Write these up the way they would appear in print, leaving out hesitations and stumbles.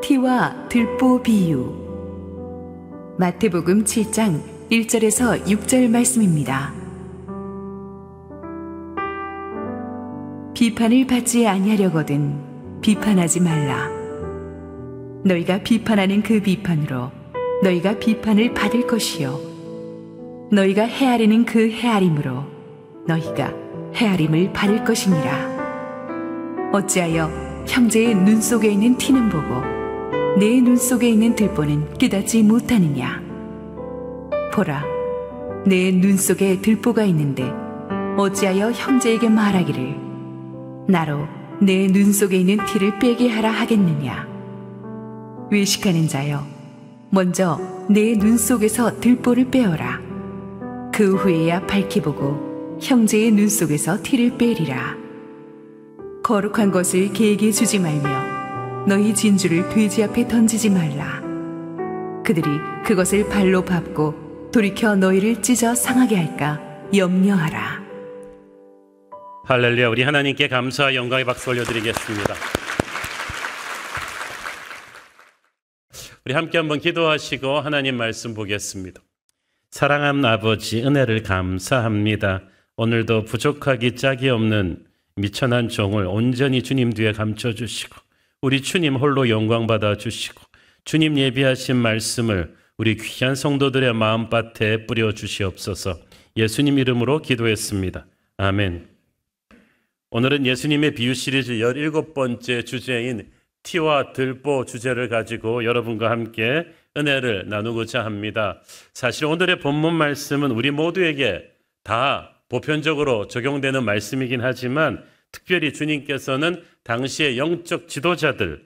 티와 들보 비유. 마태복음 7장 1절에서 6절 말씀입니다. 비판을 받지 아니하려거든 비판하지 말라. 너희가 비판하는 그 비판으로 너희가 비판을 받을 것이요 너희가 헤아리는 그 헤아림으로 너희가 헤아림을 받을 것이니라. 어찌하여 형제의 눈 속에 있는 티는 보고 내 눈 속에 있는 들보는 깨닫지 못하느냐. 보라, 내 눈 속에 들보가 있는데 어찌하여 형제에게 말하기를 나로 내 눈 속에 있는 티를 빼게 하라 하겠느냐. 외식하는 자여, 먼저 내 눈 속에서 들보를 빼어라. 그 후에야 밝히 보고 형제의 눈 속에서 티를 빼리라. 거룩한 것을 개에게 주지 말며 너희 진주를 돼지 앞에 던지지 말라. 그들이 그것을 발로 밟고 돌이켜 너희를 찢어 상하게 할까 염려하라. 할렐루야. 우리 하나님께 감사와 영광의 박수 올려드리겠습니다. 우리 함께 한번 기도하시고 하나님 말씀 보겠습니다. 사랑하는 아버지, 은혜를 감사합니다. 오늘도 부족하기 짝이 없는 미천한 종을 온전히 주님 뒤에 감춰주시고 우리 주님 홀로 영광 받아주시고 주님 예비하신 말씀을 우리 귀한 성도들의 마음밭에 뿌려주시옵소서. 예수님 이름으로 기도했습니다. 아멘. 오늘은 예수님의 비유 시리즈 17번째 주제인 티와 들보 주제를 가지고 여러분과 함께 은혜를 나누고자 합니다. 사실 오늘의 본문 말씀은 우리 모두에게 다 보편적으로 적용되는 말씀이긴 하지만 특별히 주님께서는 당시의 영적 지도자들,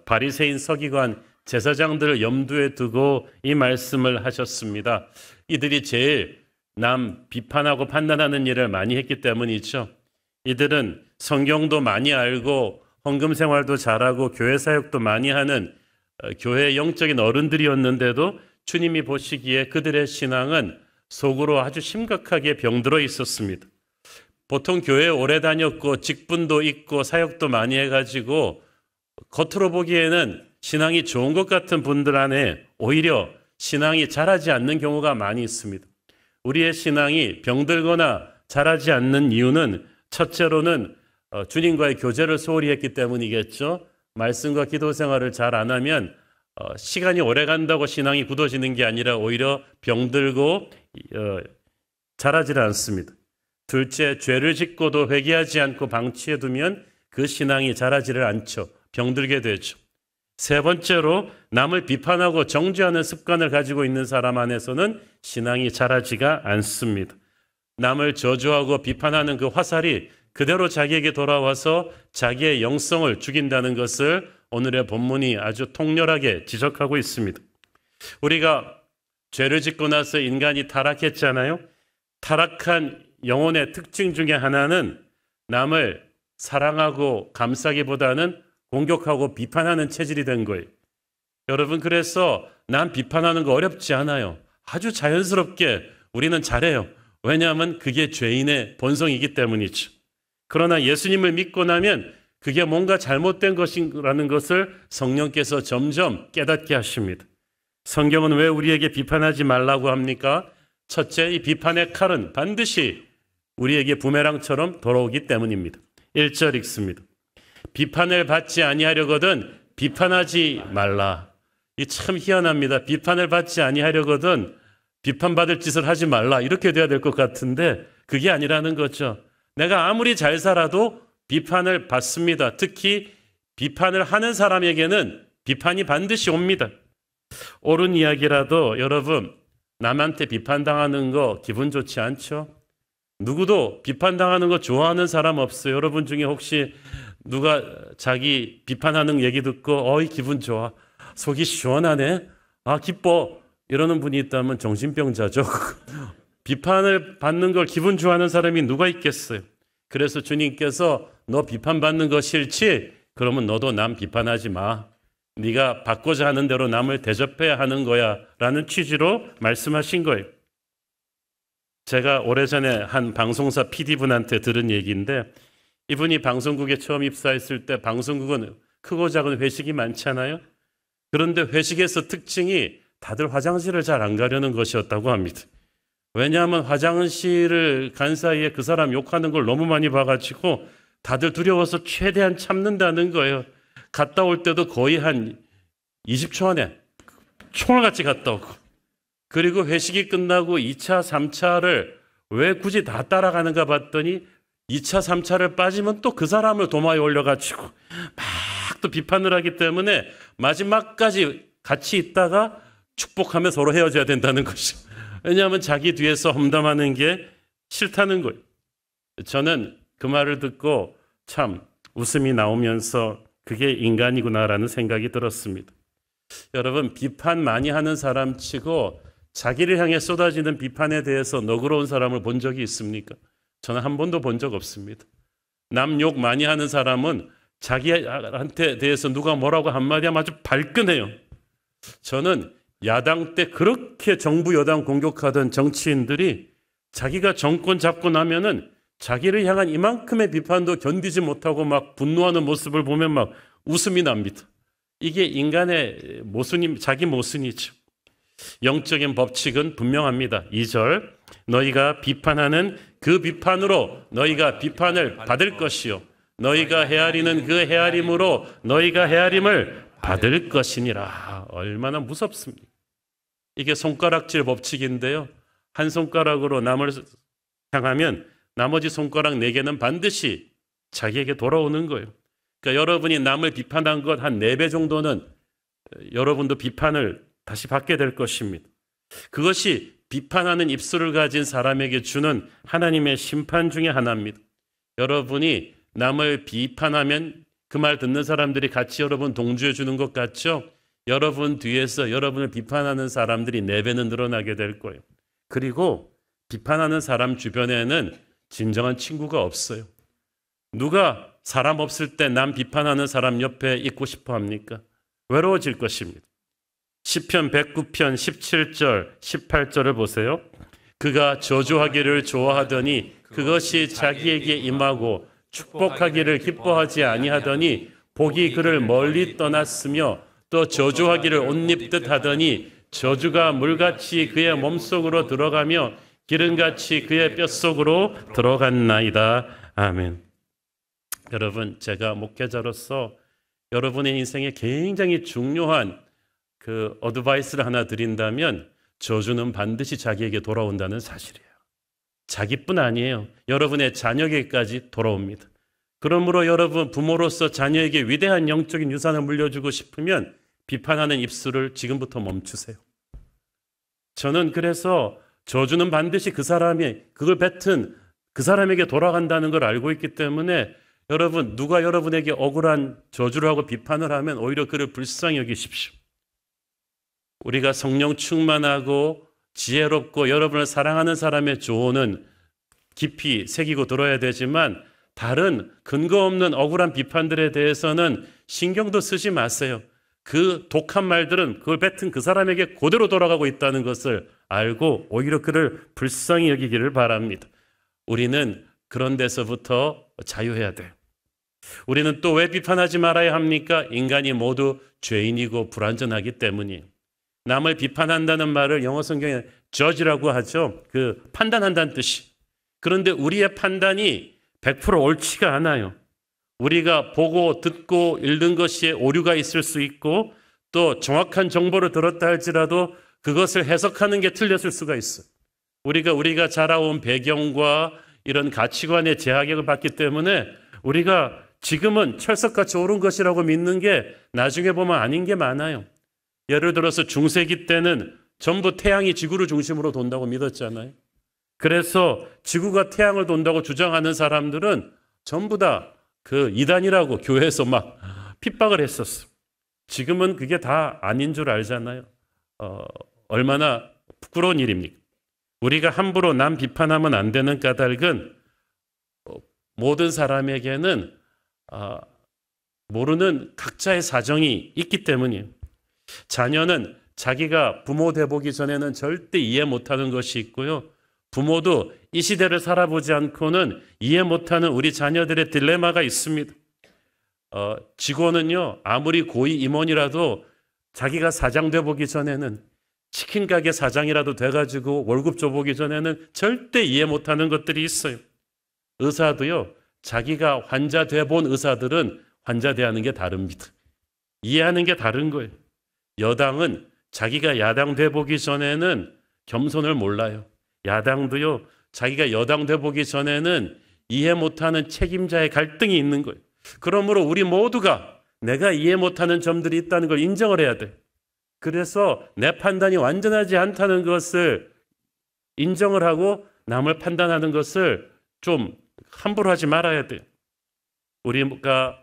바리새인, 서기관, 제사장들을 염두에 두고 이 말씀을 하셨습니다. 이들이 제일 남 비판하고 판단하는 일을 많이 했기 때문이죠. 이들은 성경도 많이 알고 헌금 생활도 잘하고 교회 사역도 많이 하는 교회의 영적인 어른들이었는데도 주님이 보시기에 그들의 신앙은 속으로 아주 심각하게 병들어 있었습니다. 보통 교회에 오래 다녔고 직분도 있고 사역도 많이 해가지고 겉으로 보기에는 신앙이 좋은 것 같은 분들 안에 오히려 신앙이 자라지 않는 경우가 많이 있습니다. 우리의 신앙이 병들거나 자라지 않는 이유는 첫째로는 주님과의 교제를 소홀히 했기 때문이겠죠. 말씀과 기도 생활을 잘 안 하면 시간이 오래 간다고 신앙이 굳어지는 게 아니라 오히려 병들고 자라지를 않습니다. 둘째, 죄를 짓고도 회개하지 않고 방치해두면 그 신앙이 자라지를 않죠. 병들게 되죠. 세 번째로 남을 비판하고 정죄하는 습관을 가지고 있는 사람 안에서는 신앙이 자라지가 않습니다. 남을 저주하고 비판하는 그 화살이 그대로 자기에게 돌아와서 자기의 영성을 죽인다는 것을 오늘의 본문이 아주 통렬하게 지적하고 있습니다. 우리가 죄를 짓고 나서 인간이 타락했잖아요. 타락한 영혼의 특징 중에 하나는 남을 사랑하고 감싸기보다는 공격하고 비판하는 체질이 된 거예요. 여러분, 그래서 남 비판하는 거 어렵지 않아요. 아주 자연스럽게 우리는 잘해요. 왜냐하면 그게 죄인의 본성이기 때문이죠. 그러나 예수님을 믿고 나면 그게 뭔가 잘못된 것이라는 것을 성령께서 점점 깨닫게 하십니다. 성경은 왜 우리에게 비판하지 말라고 합니까? 첫째, 이 비판의 칼은 반드시 우리에게 부메랑처럼 돌아오기 때문입니다. 1절 읽습니다. 비판을 받지 아니하려거든 비판하지 말라. 이 참 희한합니다. 비판을 받지 아니하려거든 비판받을 짓을 하지 말라. 이렇게 돼야 될 것 같은데 그게 아니라는 거죠. 내가 아무리 잘 살아도 비판을 받습니다. 특히 비판을 하는 사람에게는 비판이 반드시 옵니다. 옳은 이야기라도 여러분, 남한테 비판당하는 거 기분 좋지 않죠? 누구도 비판당하는 거 좋아하는 사람 없어요. 여러분 중에 혹시 누가 자기 비판하는 얘기 듣고 어이 기분 좋아, 속이 시원하네, 아 기뻐 이러는 분이 있다면 정신병자죠. 비판을 받는 걸 기분 좋아하는 사람이 누가 있겠어요? 그래서 주님께서 너 비판받는 거 싫지? 그러면 너도 남 비판하지 마. 네가 받고자 하는 대로 남을 대접해야 하는 거야 라는 취지로 말씀하신 거예요. 제가 오래전에 한 방송사 PD분한테 들은 얘기인데 이분이 방송국에 처음 입사했을 때 방송국은 크고 작은 회식이 많잖아요. 그런데 회식에서 특징이 다들 화장실을 잘 안 가려는 것이었다고 합니다. 왜냐하면 화장실을 간 사이에 그 사람 욕하는 걸 너무 많이 봐가지고 다들 두려워서 최대한 참는다는 거예요. 갔다 올 때도 거의 한 20초 안에 총알같이 갔다 오고, 그리고 회식이 끝나고 2차, 3차를 왜 굳이 다 따라가는가 봤더니 2차, 3차를 빠지면 또 그 사람을 도마에 올려가지고 막 또 비판을 하기 때문에 마지막까지 같이 있다가 축복하며 서로 헤어져야 된다는 것이죠. 왜냐하면 자기 뒤에서 험담하는 게 싫다는 거예요. 저는 그 말을 듣고 참 웃음이 나오면서 그게 인간이구나라는 생각이 들었습니다. 여러분, 비판 많이 하는 사람 치고 자기를 향해 쏟아지는 비판에 대해서 너그러운 사람을 본 적이 있습니까? 저는 한 번도 본 적 없습니다. 남 욕 많이 하는 사람은 자기한테 대해서 누가 뭐라고 한마디 하면 아주 발끈해요. 저는 야당 때 그렇게 정부 여당 공격하던 정치인들이 자기가 정권 잡고 나면은 자기를 향한 이만큼의 비판도 견디지 못하고 막 분노하는 모습을 보면 막 웃음이 납니다. 이게 인간의 모순이, 자기 모순이죠. 영적인 법칙은 분명합니다. 2절, 너희가 비판하는 그 비판으로 너희가 비판을 받을 것이요, 너희가 헤아리는 그 헤아림으로 너희가 헤아림을 받을 것이니라. 얼마나 무섭습니까? 이게 손가락질 법칙인데요, 한 손가락으로 남을 향하면 나머지 손가락 4개는 반드시 자기에게 돌아오는 거예요. 그러니까 여러분이 남을 비판한 것 한 4배 정도는 여러분도 비판을 다시 받게 될 것입니다. 그것이 비판하는 입술을 가진 사람에게 주는 하나님의 심판 중에 하나입니다. 여러분이 남을 비판하면 그 말 듣는 사람들이 같이 여러분 동조해 주는 것 같죠? 여러분 뒤에서 여러분을 비판하는 사람들이 4배는 늘어나게 될 거예요. 그리고 비판하는 사람 주변에는 진정한 친구가 없어요. 누가 사람 없을 때 남 비판하는 사람 옆에 있고 싶어 합니까? 외로워질 것입니다. 시편 109편 17절 18절을 보세요. 그가 저주하기를 좋아하더니 그것이 자기에게 임하고 축복하기를 기뻐하지 아니하더니 복이 그를 멀리 떠났으며 또 저주하기를 옷 입듯 하더니 저주가 물같이 그의 몸속으로 들어가며 기름같이 그의 뼛속으로 들어갔나이다. 아멘. 여러분, 제가 목회자로서 여러분의 인생에 굉장히 중요한 그 어드바이스를 하나 드린다면 저주는 반드시 자기에게 돌아온다는 사실이에요. 자기뿐 아니에요. 여러분의 자녀에게까지 돌아옵니다. 그러므로 여러분 부모로서 자녀에게 위대한 영적인 유산을 물려주고 싶으면 비판하는 입술을 지금부터 멈추세요. 저는 그래서 저주는 반드시 그 사람이 그걸 뱉은 그 사람에게 돌아간다는 걸 알고 있기 때문에 여러분, 누가 여러분에게 억울한 저주를 하고 비판을 하면 오히려 그를 불쌍히 여기십시오. 우리가 성령 충만하고 지혜롭고 여러분을 사랑하는 사람의 조언은 깊이 새기고 들어야 되지만 다른 근거 없는 억울한 비판들에 대해서는 신경도 쓰지 마세요. 그 독한 말들은 그걸 뱉은 그 사람에게 그대로 돌아가고 있다는 것을 알고 오히려 그를 불쌍히 여기기를 바랍니다. 우리는 그런 데서부터 자유해야 돼요. 우리는 또 왜 비판하지 말아야 합니까? 인간이 모두 죄인이고 불완전하기 때문이에요. 남을 비판한다는 말을 영어 성경에 judge라고 하죠. 그 판단한다는 뜻이. 그런데 우리의 판단이 100% 옳지가 않아요. 우리가 보고 듣고 읽는 것에 오류가 있을 수 있고 또 정확한 정보를 들었다 할지라도 그것을 해석하는 게 틀렸을 수가 있어요. 우리가 자라온 배경과 이런 가치관의 제약을 받기 때문에 우리가 지금은 철석같이 옳은 것이라고 믿는 게 나중에 보면 아닌 게 많아요. 예를 들어서 중세기 때는 전부 태양이 지구를 중심으로 돈다고 믿었잖아요. 그래서 지구가 태양을 돈다고 주장하는 사람들은 전부 다 그 이단이라고 교회에서 막 핍박을 했었어. 지금은 그게 다 아닌 줄 알잖아요. 얼마나 부끄러운 일입니까? 우리가 함부로 남 비판하면 안 되는 까닭은 모든 사람에게는 모르는 각자의 사정이 있기 때문이에요. 자녀는 자기가 부모 돼보기 전에는 절대 이해 못하는 것이 있고요. 부모도 이 시대를 살아보지 않고는 이해 못하는 우리 자녀들의 딜레마가 있습니다. 직원은요, 아무리 고위 임원이라도 자기가 사장 돼보기 전에는, 치킨 가게 사장이라도 돼가지고 월급 줘보기 전에는 절대 이해 못하는 것들이 있어요. 의사도요, 자기가 환자 돼본 의사들은 환자 대하는 게 다릅니다. 이해하는 게 다른 거예요. 여당은 자기가 야당 돼보기 전에는 겸손을 몰라요. 야당도요, 자기가 여당 돼보기 전에는 이해 못하는 책임자의 갈등이 있는 거예요. 그러므로 우리 모두가 내가 이해 못하는 점들이 있다는 걸 인정을 해야 돼요. 그래서 내 판단이 완전하지 않다는 것을 인정을 하고 남을 판단하는 것을 좀 함부로 하지 말아야 돼요. 우리가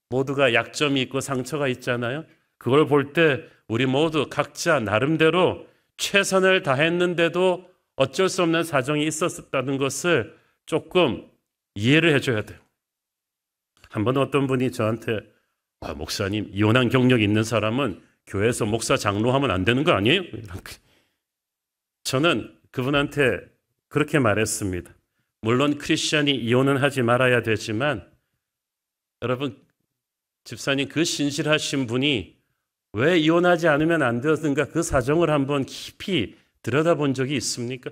모두가 약점이 있고 상처가 있잖아요. 그걸 볼 때 우리 모두 각자 나름대로 최선을 다했는데도 어쩔 수 없는 사정이 있었다는 것을 조금 이해를 해줘야 돼요. 한번 어떤 분이 저한테 목사님, 이혼한 경력이 있는 사람은 교회에서 목사 장로하면 안 되는 거 아니에요? 저는 그분한테 그렇게 말했습니다. 물론 크리스찬이 이혼은 하지 말아야 되지만 여러분, 집사님 그 신실하신 분이 왜 이혼하지 않으면 안 되었는가 그 사정을 한번 깊이 들여다본 적이 있습니까?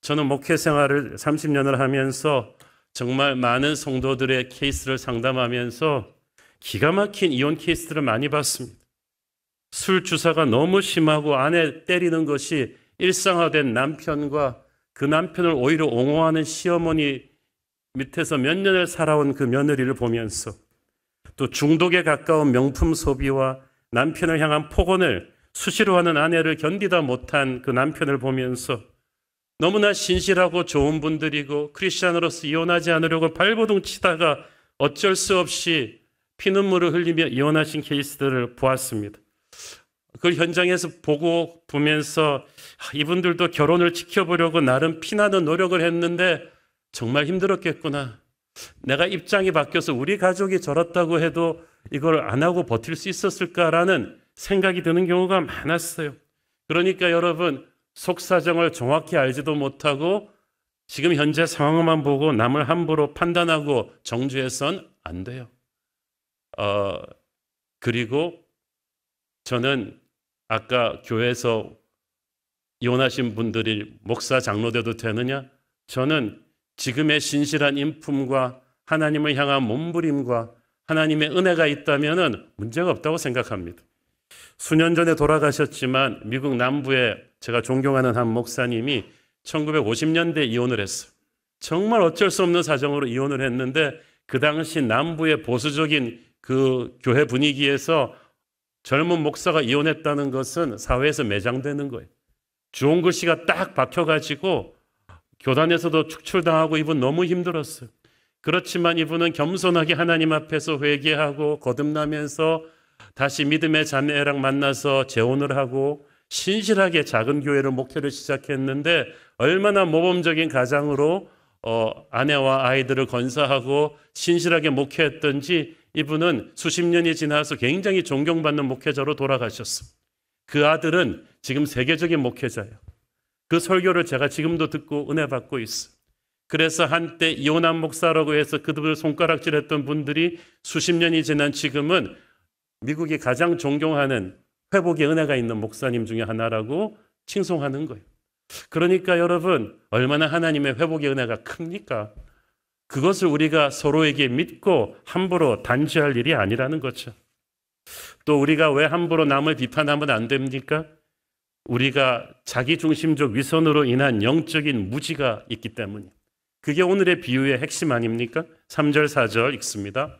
저는 목회 생활을 30년을 하면서 정말 많은 성도들의 케이스를 상담하면서 기가 막힌 이혼 케이스들을 많이 봤습니다. 술 주사가 너무 심하고 아내 때리는 것이 일상화된 남편과 그 남편을 오히려 옹호하는 시어머니 밑에서 몇 년을 살아온 그 며느리를 보면서 또 중독에 가까운 명품 소비와 남편을 향한 폭언을 수시로 하는 아내를 견디다 못한 그 남편을 보면서 너무나 신실하고 좋은 분들이고 크리스찬으로서 이혼하지 않으려고 발버둥 치다가 어쩔 수 없이 피눈물을 흘리며 이혼하신 케이스들을 보았습니다. 그걸 현장에서 보면서 이분들도 결혼을 지켜보려고 나름 피나는 노력을 했는데 정말 힘들었겠구나. 내가 입장이 바뀌어서 우리 가족이 저렇다고 해도 이걸 안 하고 버틸 수 있었을까라는 생각이 드는 경우가 많았어요. 그러니까 여러분, 속사정을 정확히 알지도 못하고 지금 현재 상황만 보고 남을 함부로 판단하고 정죄해서는 안 돼요. 그리고 저는 아까 교회에서 이혼하신 분들이 목사 장로 돼도 되느냐? 저는 지금의 신실한 인품과 하나님을 향한 몸부림과 하나님의 은혜가 있다면 문제가 없다고 생각합니다. 수년 전에 돌아가셨지만 미국 남부에 제가 존경하는 한 목사님이 1950년대에 이혼을 했어요. 정말 어쩔 수 없는 사정으로 이혼을 했는데 그 당시 남부의 보수적인 그 교회 분위기에서 젊은 목사가 이혼했다는 것은 사회에서 매장되는 거예요. 좋은 글씨가 딱 박혀가지고 교단에서도 축출당하고 이분 너무 힘들었어요. 그렇지만 이분은 겸손하게 하나님 앞에서 회개하고 거듭나면서 다시 믿음의 자매랑 만나서 재혼을 하고 신실하게 작은 교회를 목회를 시작했는데 얼마나 모범적인 가장으로 아내와 아이들을 건사하고 신실하게 목회했던지 이분은 수십 년이 지나서 굉장히 존경받는 목회자로 돌아가셨습니다. 그 아들은 지금 세계적인 목회자예요. 그 설교를 제가 지금도 듣고 은혜 받고 있어요. 그래서 한때 이혼한 목사라고 해서 그들을 손가락질했던 분들이 수십 년이 지난 지금은 미국이 가장 존경하는 회복의 은혜가 있는 목사님 중에 하나라고 칭송하는 거예요. 그러니까 여러분, 얼마나 하나님의 회복의 은혜가 큽니까? 그것을 우리가 서로에게 믿고 함부로 단죄할 일이 아니라는 거죠. 또 우리가 왜 함부로 남을 비판하면 안 됩니까? 우리가 자기중심적 위선으로 인한 영적인 무지가 있기 때문이에요. 그게 오늘의 비유의 핵심 아닙니까? 3절 4절 읽습니다.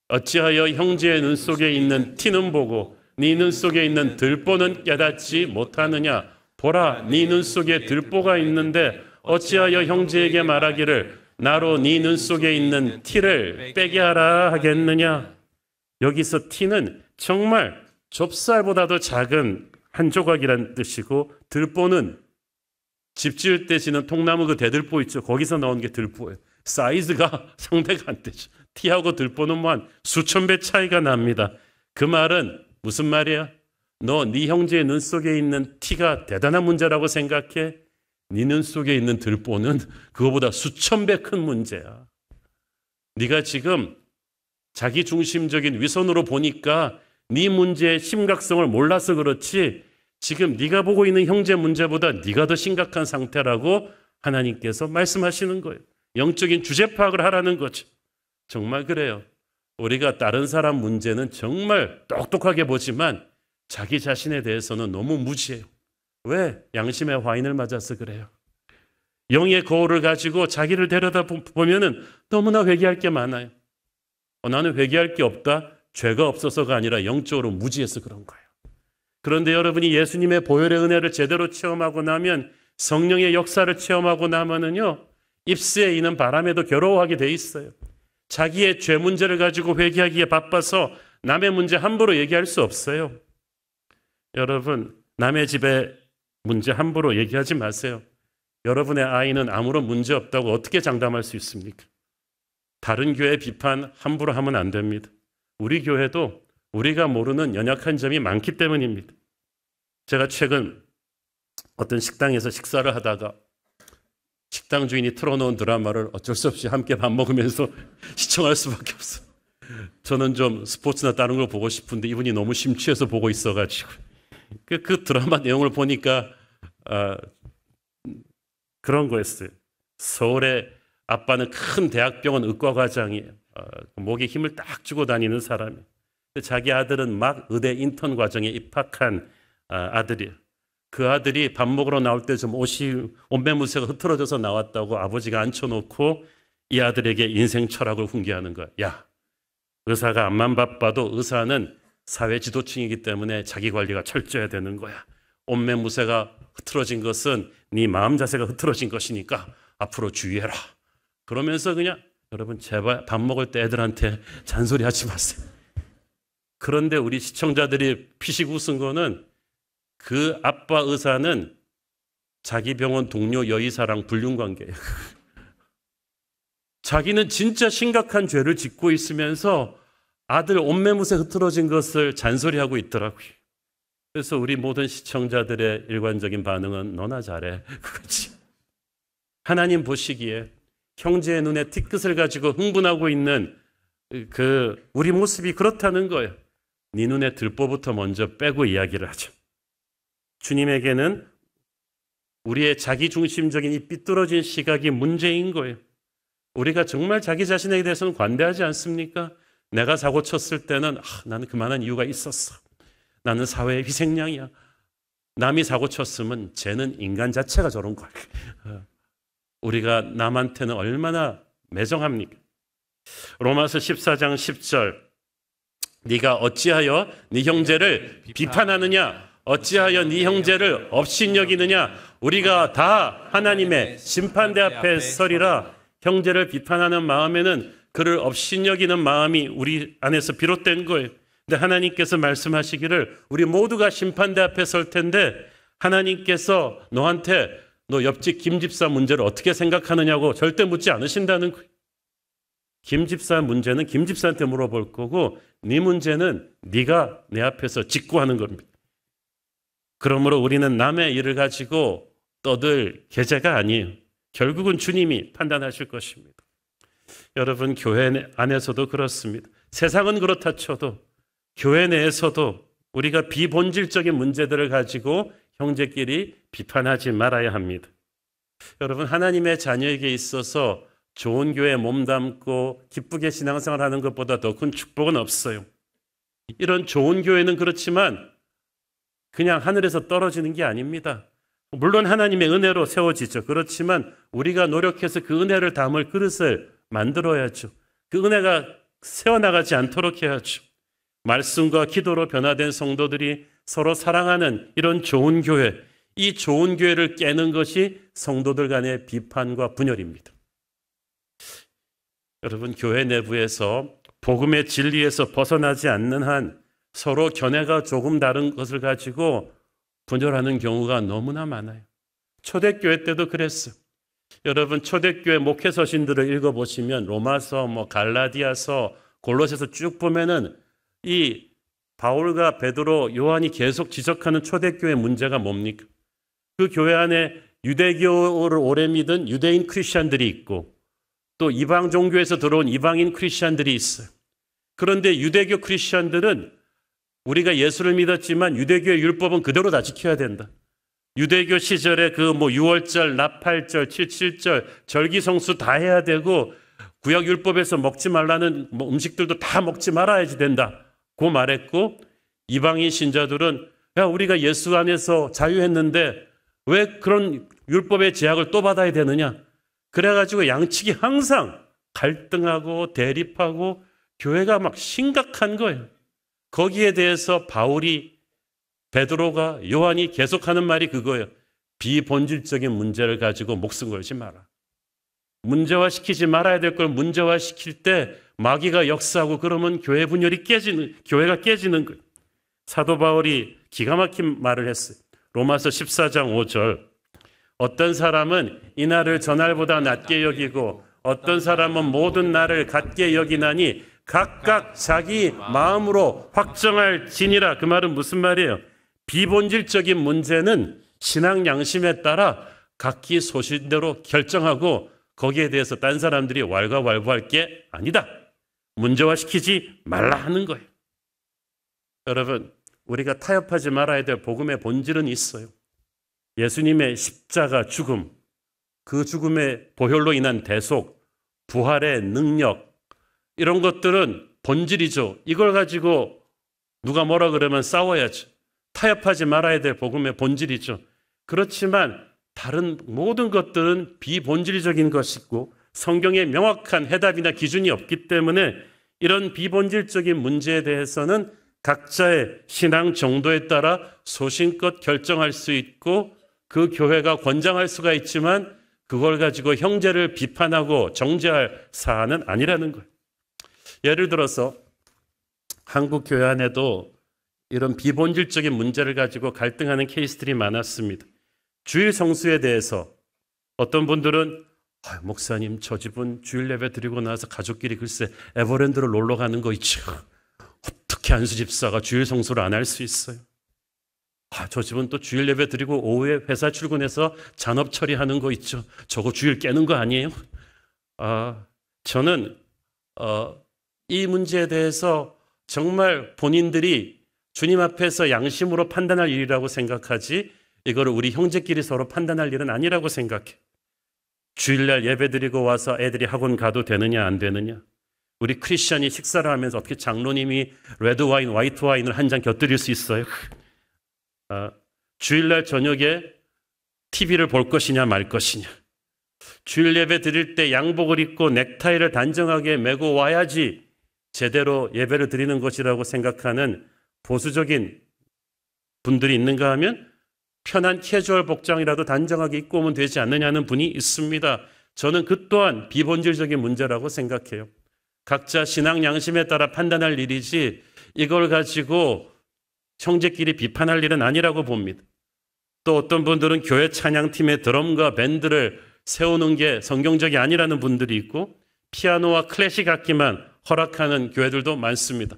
어찌하여 형제의 눈 속에 있는 티는 보고 네 눈 속에 있는 들보는 깨닫지 못하느냐? 보라, 네 눈 속에 들보가 있는데 어찌하여 형제에게 말하기를 나로 네 눈 속에 있는 티를 빼게 하라 하겠느냐? 여기서 티는 정말 좁쌀보다도 작은 한 조각이라는 뜻이고 들보는 집 지을 때 지는 통나무 그 대들보 있죠. 거기서 나온 게 들보예요. 사이즈가 상대가 안 되죠. 티하고 들보는 뭐 한 수천 배 차이가 납니다. 그 말은 무슨 말이야? 너 네 형제의 눈 속에 있는 티가 대단한 문제라고 생각해? 네 눈 속에 있는 들보는 그거보다 수천 배 큰 문제야. 네가 지금 자기 중심적인 위선으로 보니까 네 문제의 심각성을 몰라서 그렇지 지금 네가 보고 있는 형제 문제보다 네가 더 심각한 상태라고 하나님께서 말씀하시는 거예요. 영적인 주제 파악을 하라는 거죠. 정말 그래요. 우리가 다른 사람 문제는 정말 똑똑하게 보지만 자기 자신에 대해서는 너무 무지해요. 왜? 양심의 화인을 맞아서 그래요. 영의 거울을 가지고 자기를 데려다 보면은 너무나 회개할 게 많아요. 나는 회개할 게 없다. 죄가 없어서가 아니라 영적으로 무지해서 그런 거예요. 그런데 여러분이 예수님의 보혈의 은혜를 제대로 체험하고 나면, 성령의 역사를 체험하고 나면은요, 입술에 있는 바람에도 괴로워하게 돼 있어요. 자기의 죄 문제를 가지고 회개하기에 바빠서 남의 문제 함부로 얘기할 수 없어요. 여러분, 남의 집의 문제 함부로 얘기하지 마세요. 여러분의 아이는 아무런 문제 없다고 어떻게 장담할 수 있습니까? 다른 교회 비판 함부로 하면 안 됩니다. 우리 교회도 우리가 모르는 연약한 점이 많기 때문입니다. 제가 최근 어떤 식당에서 식사를 하다가 식당 주인이 틀어놓은 드라마를 어쩔 수 없이 함께 밥 먹으면서 시청할 수밖에 없어요. 저는 좀 스포츠나 다른 걸 보고 싶은데 이분이 너무 심취해서 보고 있어가지고 그 드라마 내용을 보니까 그런 거였어요. 서울에 아빠는 큰 대학병원 의과과장이에요. 목에 힘을 딱 주고 다니는 사람이에요. 자기 아들은 막 의대 인턴 과정에 입학한 아들이에요. 그 아들이 밥 먹으러 나올 때 좀 옷이 옷매무새가 흐트러져서 나왔다고 아버지가 앉혀놓고 이 아들에게 인생 철학을 훈계하는 거야. 야, 의사가 앞만 바빠도 의사는 사회 지도층이기 때문에 자기 관리가 철저해야 되는 거야. 옷매무새가 흐트러진 것은 네 마음 자세가 흐트러진 것이니까 앞으로 주의해라. 그러면서 그냥 여러분 제발 밥 먹을 때 애들한테 잔소리하지 마세요. 그런데 우리 시청자들이 피식 웃은 거는 그 아빠 의사는 자기 병원 동료 여의사랑 불륜관계예요. 자기는 진짜 심각한 죄를 짓고 있으면서 아들 옷매무새 흐트러진 것을 잔소리하고 있더라고요. 그래서 우리 모든 시청자들의 일관적인 반응은 너나 잘해. 그거지. 하나님 보시기에 형제의 눈에 티끝을 가지고 흥분하고 있는 우리 모습이 그렇다는 거예요. 네 눈에 들보부터 먼저 빼고 이야기를 하죠. 주님에게는 우리의 자기중심적인 이 삐뚤어진 시각이 문제인 거예요. 우리가 정말 자기 자신에 대해서는 관대하지 않습니까? 내가 사고 쳤을 때는 나는 그만한 이유가 있었어. 나는 사회의 희생양이야. 남이 사고 쳤으면 쟤는 인간 자체가 저런 거야. 우리가 남한테는 얼마나 매정합니까? 로마서 14장 10절 네가 어찌하여 네 형제를 비판하느냐? 어찌하여 네 형제를 업신여기느냐? 우리가 다 하나님의 심판대 앞에 서리라. 형제를 비판하는 마음에는 그를 업신여기는 마음이 우리 안에서 비롯된 거예요. 근데 하나님께서 말씀하시기를 우리 모두가 심판대 앞에 설 텐데 하나님께서 너한테 너 옆집 김 집사 문제를 어떻게 생각하느냐고 절대 묻지 않으신다는 거예요. 김 집사 문제는 김 집사한테 물어볼 거고 네 문제는 네가 내 앞에서 직구하는 겁니다. 그러므로 우리는 남의 일을 가지고 떠들 계제가 아니에요. 결국은 주님이 판단하실 것입니다. 여러분 교회 안에서도 그렇습니다. 세상은 그렇다 쳐도 교회 내에서도 우리가 비본질적인 문제들을 가지고 형제끼리 비판하지 말아야 합니다. 여러분 하나님의 자녀에게 있어서 좋은 교회에 몸담고 기쁘게 신앙생활 하는 것보다 더 큰 축복은 없어요. 이런 좋은 교회는 그렇지만 그냥 하늘에서 떨어지는 게 아닙니다. 물론 하나님의 은혜로 세워지죠. 그렇지만 우리가 노력해서 그 은혜를 담을 그릇을 만들어야죠. 그 은혜가 새어나가지 않도록 해야죠. 말씀과 기도로 변화된 성도들이 서로 사랑하는 이런 좋은 교회, 이 좋은 교회를 깨는 것이 성도들 간의 비판과 분열입니다. 여러분 교회 내부에서 복음의 진리에서 벗어나지 않는 한 서로 견해가 조금 다른 것을 가지고 분열하는 경우가 너무나 많아요. 초대교회 때도 그랬어요. 여러분 초대교회 목회서신들을 읽어보시면 로마서, 갈라디아서, 골로새서 쭉 보면은 이 바울과 베드로, 요한이 계속 지적하는 초대교회 문제가 뭡니까? 그 교회 안에 유대교를 오래 믿은 유대인 크리스찬들이 있고 또 이방 종교에서 들어온 이방인 크리스찬들이 있어요. 그런데 유대교 크리스찬들은 우리가 예수를 믿었지만 유대교의 율법은 그대로 다 지켜야 된다. 유대교 시절에 그 6월절, 나팔절, 77절, 절기성수 다 해야 되고 구약 율법에서 먹지 말라는 음식들도 다 먹지 말아야지 된다고 말했고, 이방인 신자들은 야, 우리가 예수 안에서 자유했는데 왜 그런 율법의 제약을 또 받아야 되느냐. 그래가지고 양측이 항상 갈등하고 대립하고 교회가 막 심각한 거예요. 거기에 대해서 바울이, 베드로가, 요한이 계속하는 말이 그거예요. 비본질적인 문제를 가지고 목숨 걸지 마라. 문제화시키지 말아야 될 걸 문제화시킬 때 마귀가 역사하고 그러면 교회 분열이 교회가 깨지는 거예요. 사도 바울이 기가 막힌 말을 했어요. 로마서 14장 5절. 어떤 사람은 이 날을 저날보다 낮게 여기고 어떤 사람은 모든 날을 같게 여기나니 각각 자기 마음으로 확정할지니라. 그 말은 무슨 말이에요? 비본질적인 문제는 신앙 양심에 따라 각기 소신대로 결정하고 거기에 대해서 딴 사람들이 왈가왈부할 게 아니다. 문제화시키지 말라 하는 거예요. 여러분, 우리가 타협하지 말아야 될 복음의 본질은 있어요. 예수님의 십자가 죽음, 그 죽음의 보혈로 인한 대속, 부활의 능력, 이런 것들은 본질이죠. 이걸 가지고 누가 뭐라 그러면 싸워야죠. 타협하지 말아야 될 복음의 본질이죠. 그렇지만 다른 모든 것들은 비본질적인 것이고 성경에 명확한 해답이나 기준이 없기 때문에 이런 비본질적인 문제에 대해서는 각자의 신앙 정도에 따라 소신껏 결정할 수 있고 그 교회가 권장할 수가 있지만 그걸 가지고 형제를 비판하고 정죄할 사안은 아니라는 거예요. 예를 들어서 한국 교회 안에도 이런 비본질적인 문제를 가지고 갈등하는 케이스들이 많았습니다. 주일 성수에 대해서 어떤 분들은 목사님, 저 집은 주일 예배 드리고 나서 가족끼리 글쎄 에버랜드로 놀러 가는 거 있죠. 어떻게 안수 집사가 주일 성수를 안 할 수 있어요? 저 집은 또 주일 예배 드리고 오후에 회사 출근해서 잔업 처리하는 거 있죠. 저거 주일 깨는 거 아니에요? 저는 이 문제에 대해서 정말 본인들이 주님 앞에서 양심으로 판단할 일이라고 생각하지 이거를 우리 형제끼리 서로 판단할 일은 아니라고 생각해. 주일날 예배드리고 와서 애들이 학원 가도 되느냐 안 되느냐. 우리 크리스천이 식사를 하면서 어떻게 장로님이 레드 와인, 화이트 와인을 한 잔 곁들일 수 있어요? 주일날 저녁에 TV를 볼 것이냐 말 것이냐. 주일 예배 드릴 때 양복을 입고 넥타이를 단정하게 메고 와야지 제대로 예배를 드리는 것이라고 생각하는 보수적인 분들이 있는가 하면 편한 캐주얼 복장이라도 단정하게 입고 오면 되지 않느냐는 분이 있습니다. 저는 그 또한 비본질적인 문제라고 생각해요. 각자 신앙 양심에 따라 판단할 일이지 이걸 가지고 형제끼리 비판할 일은 아니라고 봅니다. 또 어떤 분들은 교회 찬양팀의 드럼과 밴드를 세우는 게 성경적이 아니라는 분들이 있고 피아노와 클래식 악기만 허락하는 교회들도 많습니다.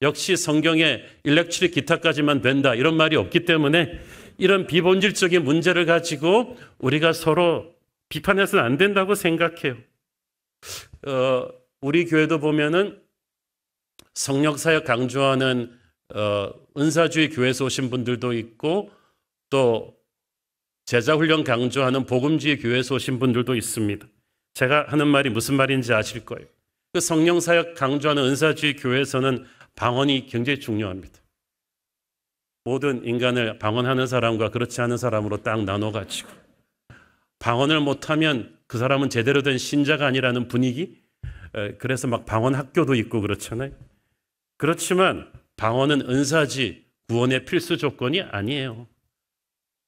역시 성경에 일렉트릭 기타까지만 된다 이런 말이 없기 때문에 이런 비본질적인 문제를 가지고 우리가 서로 비판해서는 안 된다고 생각해요. 우리 교회도 보면은 성령사역 강조하는 은사주의 교회에서 오신 분들도 있고 또 제자훈련 강조하는 복음주의 교회에서 오신 분들도 있습니다. 제가 하는 말이 무슨 말인지 아실 거예요. 그 성령사역 강조하는 은사주의 교회에서는 방언이 굉장히 중요합니다. 모든 인간을 방언하는 사람과 그렇지 않은 사람으로 딱 나눠가지고 방언을 못하면 그 사람은 제대로 된 신자가 아니라는 분위기. 그래서 막 방언 학교도 있고 그렇잖아요. 그렇지만 방언은 은사지 구원의 필수 조건이 아니에요.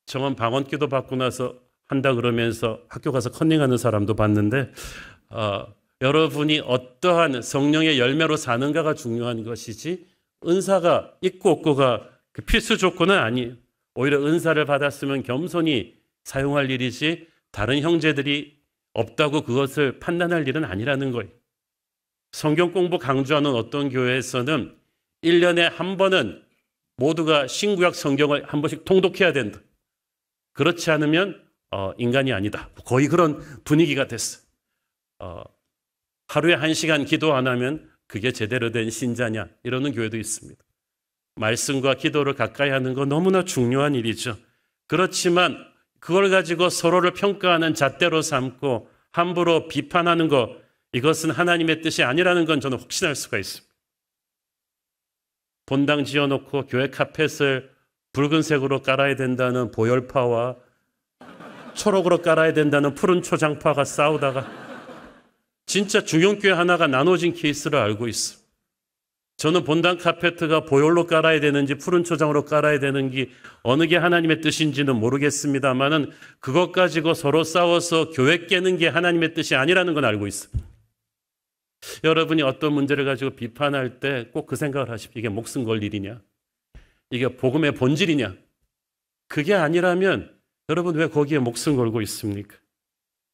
저는 방언 기도 받고 나서 한다 그러면서 학교 가서 컨닝하는 사람도 봤는데 여러분이 어떠한 성령의 열매로 사는가가 중요한 것이지 은사가 있고 없고가 그 필수 조건은 아니에요. 오히려 은사를 받았으면 겸손히 사용할 일이지 다른 형제들이 없다고 그것을 판단할 일은 아니라는 거예요. 성경 공부 강조하는 어떤 교회에서는 1년에 한 번은 모두가 신구약 성경을 한 번씩 통독해야 된다. 그렇지 않으면 인간이 아니다. 거의 그런 분위기가 됐어요. 하루에 1시간 기도 안 하면 그게 제대로 된 신자냐 이러는 교회도 있습니다. 말씀과 기도를 가까이 하는 건 너무나 중요한 일이죠. 그렇지만 그걸 가지고 서로를 평가하는 잣대로 삼고 함부로 비판하는 것, 이것은 하나님의 뜻이 아니라는 건 저는 확신할 수가 있습니다. 본당 지어놓고 교회 카펫을 붉은색으로 깔아야 된다는 보열파와 초록으로 깔아야 된다는 푸른 초장파가 싸우다가 진짜 중용교회 하나가 나눠진 케이스를 알고 있어요. 저는 본당 카페트가 보혈로 깔아야 되는지 푸른 초장으로 깔아야 되는 게 어느 게 하나님의 뜻인지는 모르겠습니다만은 그것 가지고 서로 싸워서 교회 깨는 게 하나님의 뜻이 아니라는 건 알고 있어요. 여러분이 어떤 문제를 가지고 비판할 때 꼭 그 생각을 하십시오. 이게 목숨 걸 일이냐? 이게 복음의 본질이냐? 그게 아니라면 여러분 왜 거기에 목숨 걸고 있습니까?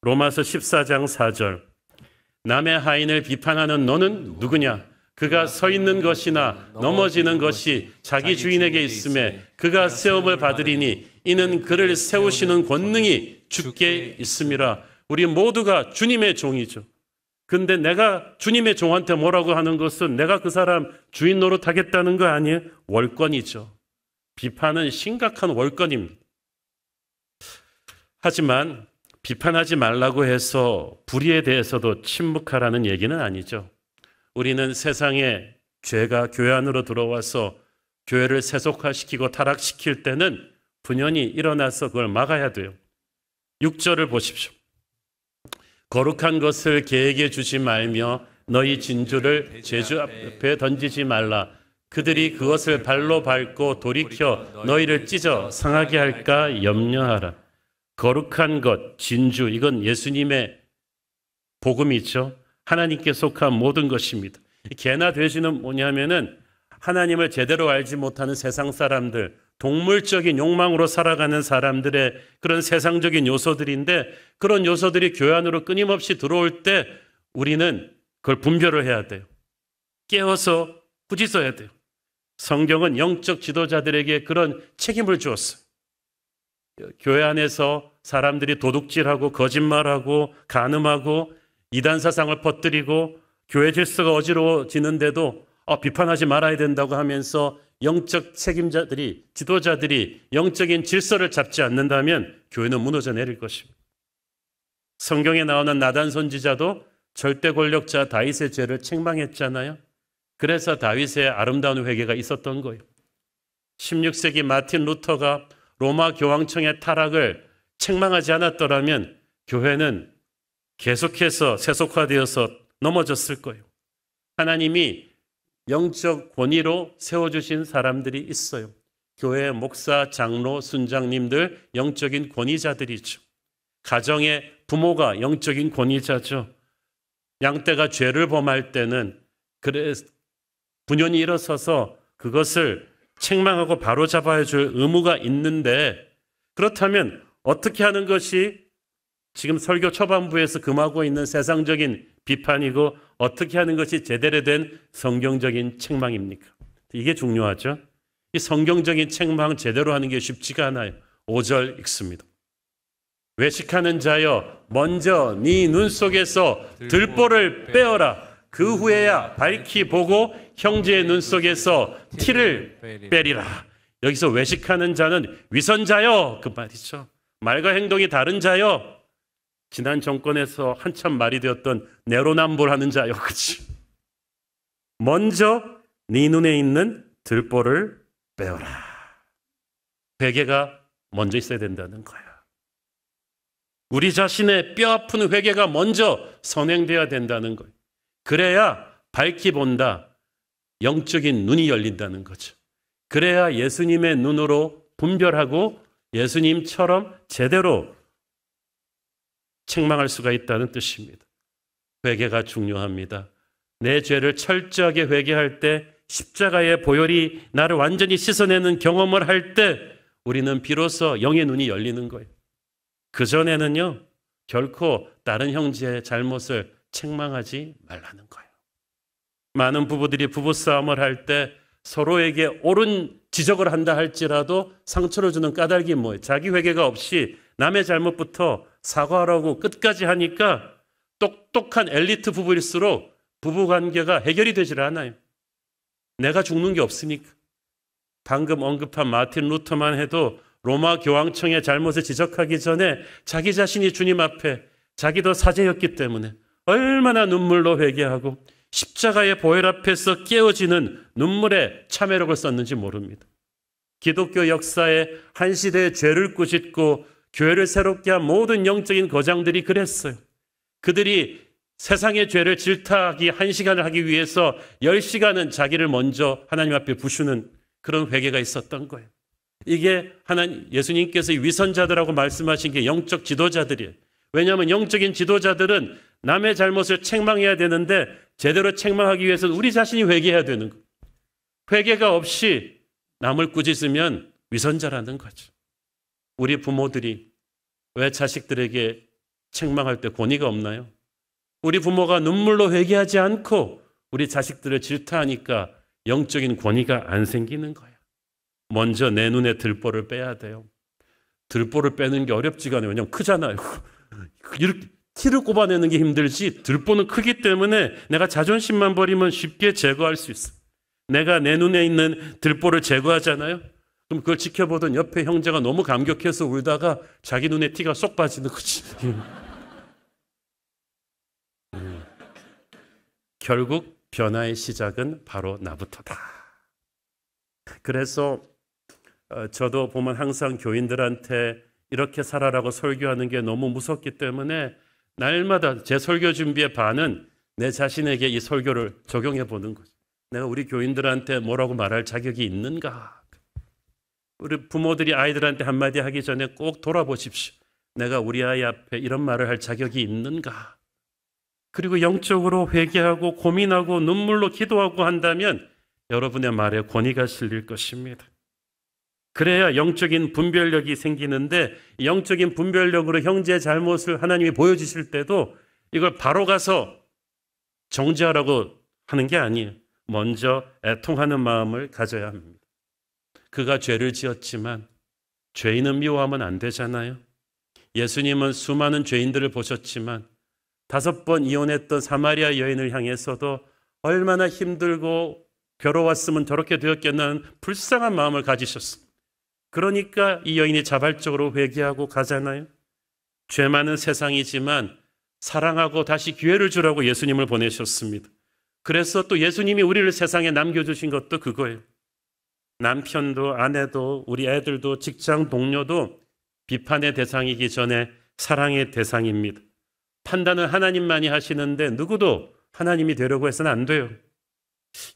로마서 14장 4절. 남의 하인을 비판하는 너는 누구냐? 그가 서 있는 것이나 넘어지는 것이 자기 주인에게 있음에 그가 세움을 받으리니 이는 그를 세우시는 권능이 주께 있음이라. 우리 모두가 주님의 종이죠. 근데 내가 주님의 종한테 뭐라고 하는 것은 내가 그 사람 주인 노릇하겠다는 거 아니에요? 월권이죠. 비판은 심각한 월권입니다. 하지만 비판하지 말라고 해서 불의에 대해서도 침묵하라는 얘기는 아니죠. 우리는 세상에 죄가 교회 안으로 들어와서 교회를 세속화시키고 타락시킬 때는 분연히 일어나서 그걸 막아야 돼요. 6절을 보십시오. 거룩한 것을 개에게 주지 말며 너희 진주를 제주 앞에 던지지 말라. 그들이 그것을 발로 밟고 돌이켜 너희를 찢어 상하게 할까 염려하라. 거룩한 것, 진주, 이건 예수님의 복음이죠. 하나님께 속한 모든 것입니다. 개나 돼지는 뭐냐면은 하나님을 제대로 알지 못하는 세상 사람들, 동물적인 욕망으로 살아가는 사람들의 그런 세상적인 요소들인데 그런 요소들이 교회 안으로 끊임없이 들어올 때 우리는 그걸 분별을 해야 돼요. 깨어서 꾸짖어야 돼요. 성경은 영적 지도자들에게 그런 책임을 주었어요. 교회 안에서 사람들이 도둑질하고 거짓말하고 간음하고 이단 사상을 퍼뜨리고 교회 질서가 어지러워지는데도 비판하지 말아야 된다고 하면서 영적 책임자들이, 지도자들이 영적인 질서를 잡지 않는다면 교회는 무너져 내릴 것입니다. 성경에 나오는 나단 선지자도 절대 권력자 다윗의 죄를 책망했잖아요. 그래서 다윗의 아름다운 회개가 있었던 거예요. 16세기 마틴 루터가 로마 교황청의 타락을 책망하지 않았더라면 교회는 계속해서 세속화되어서 넘어졌을 거예요. 하나님이 영적 권위로 세워주신 사람들이 있어요. 교회 목사, 장로, 순장님들 영적인 권위자들이죠. 가정의 부모가 영적인 권위자죠. 양떼가 죄를 범할 때는 분연히 일어서서 그것을 책망하고 바로잡아야 줄 의무가 있는데 그렇다면 어떻게 하는 것이 지금 설교 초반부에서 금하고 있는 세상적인 비판이고 어떻게 하는 것이 제대로 된 성경적인 책망입니까? 이게 중요하죠. 이 성경적인 책망 제대로 하는 게 쉽지가 않아요. 5절 읽습니다. 외식하는 자여 먼저 네 눈 속에서 들보를 빼어라. 그 후에야 밝히 보고 형제의 눈 속에서 티를 빼리라. 여기서 외식하는 자는 위선자여 그 말이죠. 말과 행동이 다른 자여. 지난 정권에서 한참 말이 되었던 내로남불하는 자여. 그치? 먼저 네 눈에 있는 들보를 빼어라. 회개가 먼저 있어야 된다는 거야. 우리 자신의 뼈아픈 회개가 먼저 선행돼야 된다는 거예요. 그래야 밝히 본다. 영적인 눈이 열린다는 거죠. 그래야 예수님의 눈으로 분별하고 예수님처럼 제대로 책망할 수가 있다는 뜻입니다. 회개가 중요합니다. 내 죄를 철저하게 회개할 때 십자가의 보혈이 나를 완전히 씻어내는 경험을 할 때 우리는 비로소 영의 눈이 열리는 거예요. 그전에는요, 결코 다른 형제의 잘못을 책망하지 말라는 거예요. 많은 부부들이 부부싸움을 할 때 서로에게 옳은 지적을 한다 할지라도 상처를 주는 까닭이 뭐예요? 자기 회개가 없이 남의 잘못부터 사과하라고 끝까지 하니까 똑똑한 엘리트 부부일수록 부부관계가 해결이 되질 않아요. 내가 죽는 게 없으니까. 방금 언급한 마틴 루터만 해도 로마 교황청의 잘못을 지적하기 전에 자기 자신이 주님 앞에 자기도 사제였기 때문에 얼마나 눈물로 회개하고 십자가의 보혈 앞에서 깨어지는 눈물의 참회록을 썼는지 모릅니다. 기독교 역사에 한 시대의 죄를 꾸짖고 교회를 새롭게 한 모든 영적인 거장들이 그랬어요. 그들이 세상의 죄를 질타하기 1시간을 하기 위해서 10시간은 자기를 먼저 하나님 앞에 부수는 그런 회개가 있었던 거예요. 이게 예수님께서 위선자들하고 말씀하신 게 영적 지도자들이에요. 왜냐하면 영적인 지도자들은 남의 잘못을 책망해야 되는데 제대로 책망하기 위해서는 우리 자신이 회개해야 되는 거예요. 회개가 없이 남을 꾸짖으면 위선자라는 거죠. 우리 부모들이 왜 자식들에게 책망할 때 권위가 없나요? 우리 부모가 눈물로 회개하지 않고 우리 자식들을 질타하니까 영적인 권위가 안 생기는 거예요. 먼저 내 눈에 들보를 빼야 돼요. 들보를 빼는 게 어렵지가 않아요. 왜냐하면 크잖아요. 이렇게 티를 꼽아내는 게 힘들지 들보는 크기 때문에 내가 자존심만 버리면 쉽게 제거할 수 있어. 내가 내 눈에 있는 들보를 제거하잖아요. 그럼 그걸 지켜보던 옆에 형제가 너무 감격해서 울다가 자기 눈에 티가 쏙 빠지는 거지. 결국 변화의 시작은 바로 나부터다. 그래서 저도 보면 항상 교인들한테 이렇게 살아라고 설교하는 게 너무 무섭기 때문에 날마다 제 설교 준비의 반은 내 자신에게 이 설교를 적용해 보는 거죠. 내가 우리 교인들한테 뭐라고 말할 자격이 있는가? 우리 부모들이 아이들한테 한마디 하기 전에 꼭 돌아보십시오. 내가 우리 아이 앞에 이런 말을 할 자격이 있는가? 그리고 영적으로 회개하고 고민하고 눈물로 기도하고 한다면 여러분의 말에 권위가 실릴 것입니다. 그래야 영적인 분별력이 생기는데 영적인 분별력으로 형제의 잘못을 하나님이 보여주실 때도 이걸 바로 가서 정죄하라고 하는 게 아니에요. 먼저 애통하는 마음을 가져야 합니다. 그가 죄를 지었지만 죄인은 미워하면 안 되잖아요. 예수님은 수많은 죄인들을 보셨지만 5번 이혼했던 사마리아 여인을 향해서도 얼마나 힘들고 괴로웠으면 저렇게 되었겠냐는 불쌍한 마음을 가지셨습니다. 그러니까 이 여인이 자발적으로 회개하고 가잖아요. 죄 많은 세상이지만 사랑하고 다시 기회를 주라고 예수님을 보내셨습니다. 그래서 또 예수님이 우리를 세상에 남겨주신 것도 그거예요. 남편도 아내도 우리 애들도 직장 동료도 비판의 대상이기 전에 사랑의 대상입니다. 판단은 하나님만이 하시는데 누구도 하나님이 되려고 해서는 안 돼요.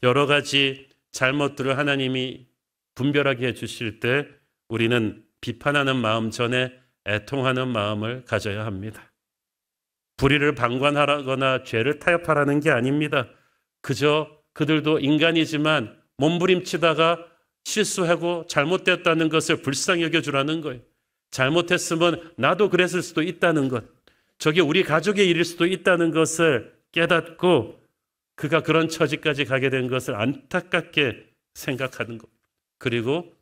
여러 가지 잘못들을 하나님이 분별하게 해주실 때 우리는 비판하는 마음 전에 애통하는 마음을 가져야 합니다. 불의를 방관하거나 죄를 타협하라는 게 아닙니다. 그저 그들도 인간이지만 몸부림치다가 실수하고 잘못됐다는 것을 불쌍히 여겨주라는 거예요. 잘못했으면 나도 그랬을 수도 있다는 것. 저게 우리 가족의 일일 수도 있다는 것을 깨닫고 그가 그런 처지까지 가게 된 것을 안타깝게 생각하는 것. 그리고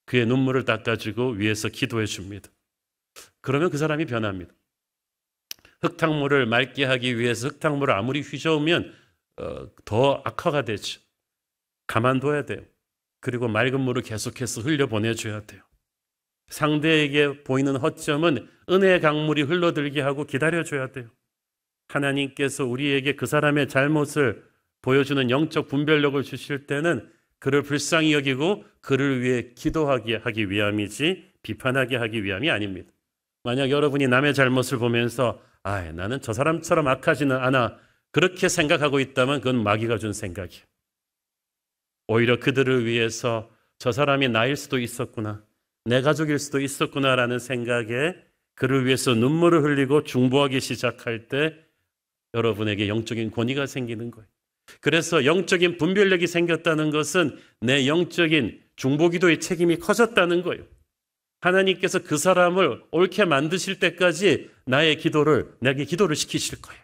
그의 눈물을 닦아주고 위에서 기도해 줍니다. 그러면 그 사람이 변합니다. 흙탕물을 맑게 하기 위해서 흙탕물을 아무리 휘저으면 더 악화가 되죠. 가만둬야 돼요. 그리고 맑은 물을 계속해서 흘려보내줘야 돼요. 상대에게 보이는 허점은 은혜의 강물이 흘러들게 하고 기다려줘야 돼요. 하나님께서 우리에게 그 사람의 잘못을 보여주는 영적 분별력을 주실 때는 그를 불쌍히 여기고 그를 위해 기도하게 하기 위함이지 비판하게 하기 위함이 아닙니다. 만약 여러분이 남의 잘못을 보면서 나는 저 사람처럼 악하지는 않아 그렇게 생각하고 있다면 그건 마귀가 준 생각이에요. 오히려 그들을 위해서 저 사람이 나일 수도 있었구나, 내 가족일 수도 있었구나라는 생각에 그를 위해서 눈물을 흘리고 중보하기 시작할 때 여러분에게 영적인 권위가 생기는 거예요. 그래서 영적인 분별력이 생겼다는 것은 내 영적인 중보기도의 책임이 커졌다는 거예요. 하나님께서 그 사람을 옳게 만드실 때까지 내게 기도를 시키실 거예요.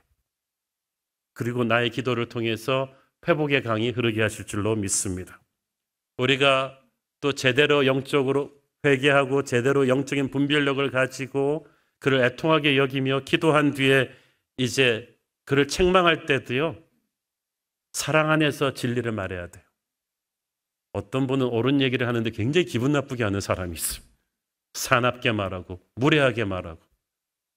그리고 나의 기도를 통해서 회복의 강이 흐르게 하실 줄로 믿습니다. 우리가 또 제대로 영적으로 회개하고 제대로 영적인 분별력을 가지고 그를 애통하게 여기며 기도한 뒤에 이제 그를 책망할 때도요, 사랑 안에서 진리를 말해야 돼요. 어떤 분은 옳은 얘기를 하는데 굉장히 기분 나쁘게 하는 사람이 있어요. 사납게 말하고 무례하게 말하고.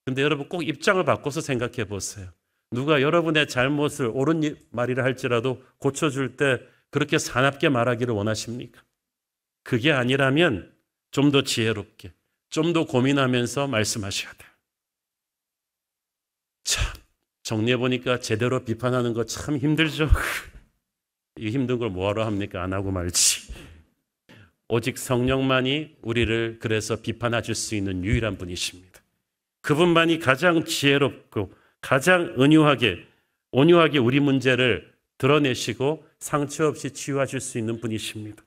근데 여러분 꼭 입장을 바꿔서 생각해 보세요. 누가 여러분의 잘못을 옳은 말이라 할지라도 고쳐줄 때 그렇게 사납게 말하기를 원하십니까? 그게 아니라면 좀 더 지혜롭게, 좀 더 고민하면서 말씀하셔야 돼요. 참, 정리해보니까 제대로 비판하는 거 참 힘들죠. 이 힘든 걸 뭐하러 합니까? 안 하고 말지. 오직 성령만이 우리를 그래서 비판하실 수 있는 유일한 분이십니다. 그분만이 가장 지혜롭고 가장 온유하게 우리 문제를 드러내시고 상처 없이 치유하실 수 있는 분이십니다.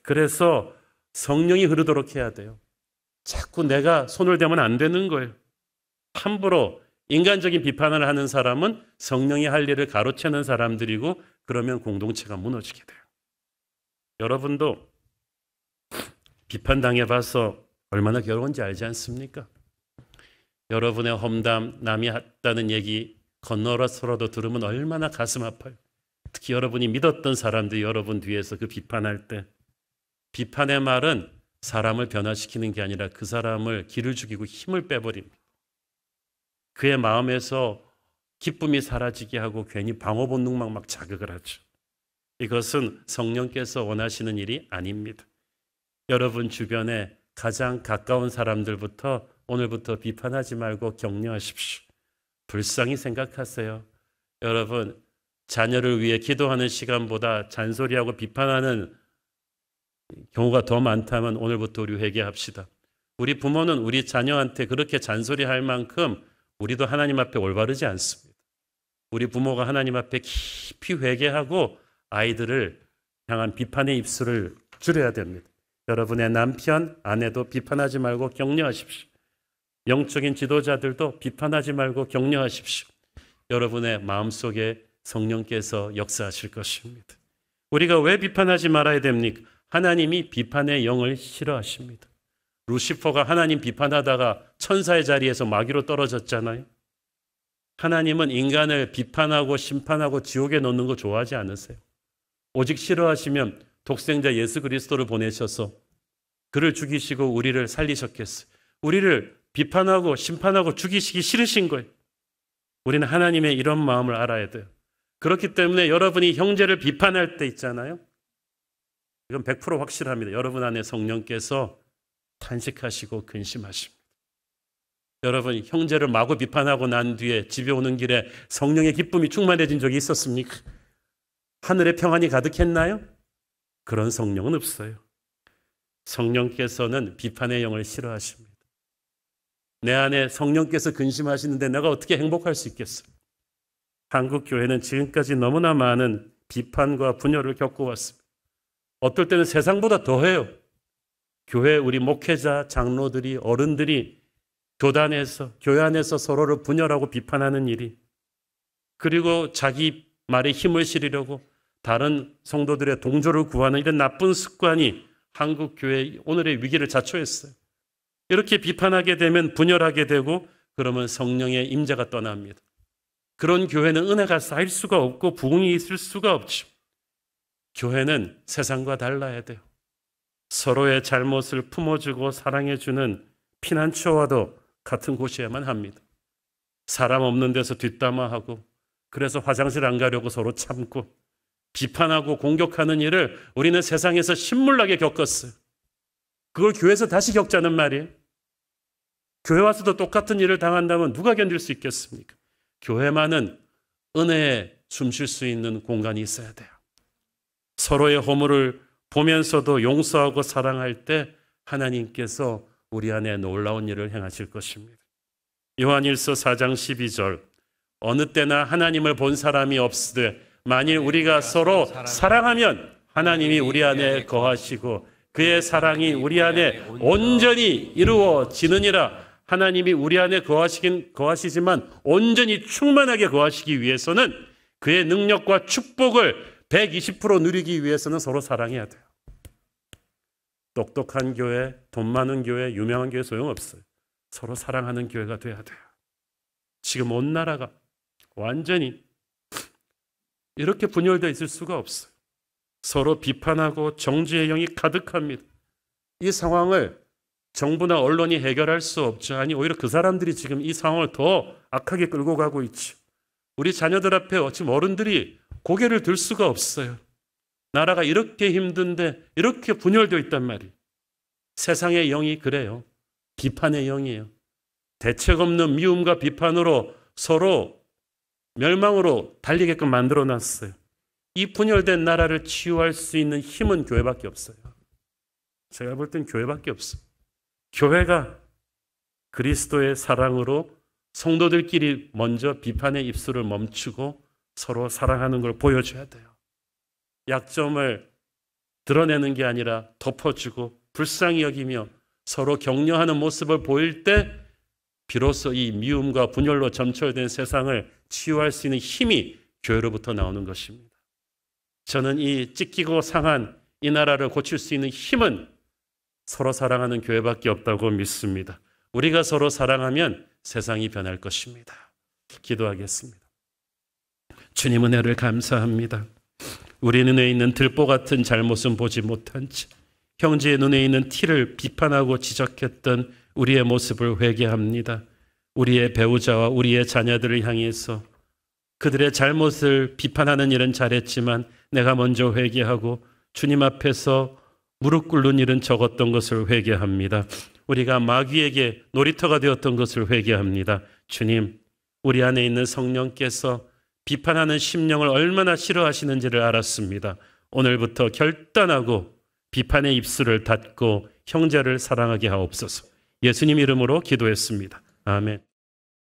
그래서 성령이 흐르도록 해야 돼요. 자꾸 내가 손을 대면 안 되는 거예요. 함부로 인간적인 비판을 하는 사람은 성령이 할 일을 가로채는 사람들이고 그러면 공동체가 무너지게 돼요. 여러분도 비판당해봐서 얼마나 괴로운지 알지 않습니까? 여러분의 험담, 남이 했다는 얘기 건너서라도 들으면 얼마나 가슴 아파요. 특히 여러분이 믿었던 사람들이 여러분 뒤에서 그 비판할 때 비판의 말은 사람을 변화시키는 게 아니라 그 사람을 기를 죽이고 힘을 빼버립니다. 그의 마음에서 기쁨이 사라지게 하고 괜히 방어 본능만 막 자극을 하죠. 이것은 성령께서 원하시는 일이 아닙니다. 여러분 주변에 가장 가까운 사람들부터 오늘부터 비판하지 말고 격려하십시오. 불쌍히 생각하세요. 여러분 자녀를 위해 기도하는 시간보다 잔소리하고 비판하는 경우가 더 많다면 오늘부터 우리 회개합시다. 우리 부모는 우리 자녀한테 그렇게 잔소리할 만큼 우리도 하나님 앞에 올바르지 않습니다. 우리 부모가 하나님 앞에 깊이 회개하고 아이들을 향한 비판의 입술을 줄여야 됩니다. 여러분의 남편, 아내도 비판하지 말고 격려하십시오. 영적인 지도자들도 비판하지 말고 격려하십시오. 여러분의 마음속에 성령께서 역사하실 것입니다. 우리가 왜 비판하지 말아야 됩니까? 하나님이 비판의 영을 싫어하십니다. 루시퍼가 하나님 비판하다가 천사의 자리에서 마귀로 떨어졌잖아요. 하나님은 인간을 비판하고 심판하고 지옥에 넣는 거 좋아하지 않으세요. 오직 싫어하시면 독생자 예수 그리스도를 보내셔서 그를 죽이시고 우리를 살리셨겠어요. 우리를 비판하고 심판하고 죽이시기 싫으신 거예요. 우리는 하나님의 이런 마음을 알아야 돼요. 그렇기 때문에 여러분이 형제를 비판할 때 있잖아요. 이건 100% 확실합니다. 여러분 안에 성령께서 탄식하시고 근심하십니다. 여러분 형제를 마구 비판하고 난 뒤에 집에 오는 길에 성령의 기쁨이 충만해진 적이 있었습니까? 하늘의 평안이 가득했나요? 그런 성령은 없어요. 성령께서는 비판의 영을 싫어하십니다. 내 안에 성령께서 근심하시는데 내가 어떻게 행복할 수 있겠어요? 한국 교회는 지금까지 너무나 많은 비판과 분열을 겪어왔습니다. 어떨 때는 세상보다 더해요. 교회 우리 목회자, 장로들이, 어른들이 교단에서, 교회 안에서 서로를 분열하고 비판하는 일이, 그리고 자기 말에 힘을 실으려고 다른 성도들의 동조를 구하는 이런 나쁜 습관이 한국 교회 오늘의 위기를 자초했어요. 이렇게 비판하게 되면 분열하게 되고 그러면 성령의 임재가 떠납니다. 그런 교회는 은혜가 쌓일 수가 없고 부흥이 있을 수가 없죠. 교회는 세상과 달라야 돼요. 서로의 잘못을 품어주고 사랑해주는 피난처와도 같은 곳이어야만 합니다. 사람 없는 데서 뒷담화하고 그래서 화장실 안 가려고 서로 참고 비판하고 공격하는 일을 우리는 세상에서 신물나게 겪었어요. 그걸 교회에서 다시 겪자는 말이에요. 교회 와서도 똑같은 일을 당한다면 누가 견딜 수 있겠습니까? 교회만은 은혜에 숨 쉴 수 있는 공간이 있어야 돼요. 서로의 허물을 보면서도 용서하고 사랑할 때 하나님께서 우리 안에 놀라운 일을 행하실 것입니다. 요한일서 4장 12절 어느 때나 하나님을 본 사람이 없으되 만일 우리가 서로 사랑하면 하나님이 우리 안에 거하시고 그의 사랑이 우리 안에 온전히 이루어지느니라. 하나님이 우리 안에 거하시지만 온전히 충만하게 거하시기 위해서는 그의 능력과 축복을 120% 누리기 위해서는 서로 사랑해야 돼요. 똑똑한 교회, 돈 많은 교회, 유명한 교회 소용없어요. 서로 사랑하는 교회가 돼야 돼요. 지금 온 나라가 완전히 이렇게 분열되어 있을 수가 없어요. 서로 비판하고 정죄의 영이 가득합니다. 이 상황을 정부나 언론이 해결할 수 없죠. 아니, 오히려 그 사람들이 지금 이 상황을 더 악하게 끌고 가고 있죠. 우리 자녀들 앞에 지금 어른들이 고개를 들 수가 없어요. 나라가 이렇게 힘든데 이렇게 분열되어 있단 말이에요. 세상의 영이 그래요. 비판의 영이에요. 대책 없는 미움과 비판으로 서로 멸망으로 달리게끔 만들어놨어요. 이 분열된 나라를 치유할 수 있는 힘은 교회밖에 없어요. 제가 볼 땐 교회밖에 없어요. 교회가 그리스도의 사랑으로 성도들끼리 먼저 비판의 입술을 멈추고 서로 사랑하는 걸 보여줘야 돼요. 약점을 드러내는 게 아니라 덮어주고 불쌍히 여기며 서로 격려하는 모습을 보일 때 비로소 이 미움과 분열로 점철된 세상을 치유할 수 있는 힘이 교회로부터 나오는 것입니다. 저는 이 찢기고 상한 이 나라를 고칠 수 있는 힘은 서로 사랑하는 교회밖에 없다고 믿습니다. 우리가 서로 사랑하면 세상이 변할 것입니다. 기도하겠습니다. 주님 은혜를 감사합니다. 우리 눈에 있는 들보 같은 잘못은 보지 못한 채 형제의 눈에 있는 티를 비판하고 지적했던 우리의 모습을 회개합니다. 우리의 배우자와 우리의 자녀들을 향해서 그들의 잘못을 비판하는 일은 잘했지만 내가 먼저 회개하고 주님 앞에서 무릎 꿇는 일은 적었던 것을 회개합니다. 우리가 마귀에게 놀이터가 되었던 것을 회개합니다. 주님, 우리 안에 있는 성령께서 비판하는 심령을 얼마나 싫어하시는지를 알았습니다. 오늘부터 결단하고 비판의 입술을 닫고 형제를 사랑하게 하옵소서. 예수님 이름으로 기도했습니다. 아멘.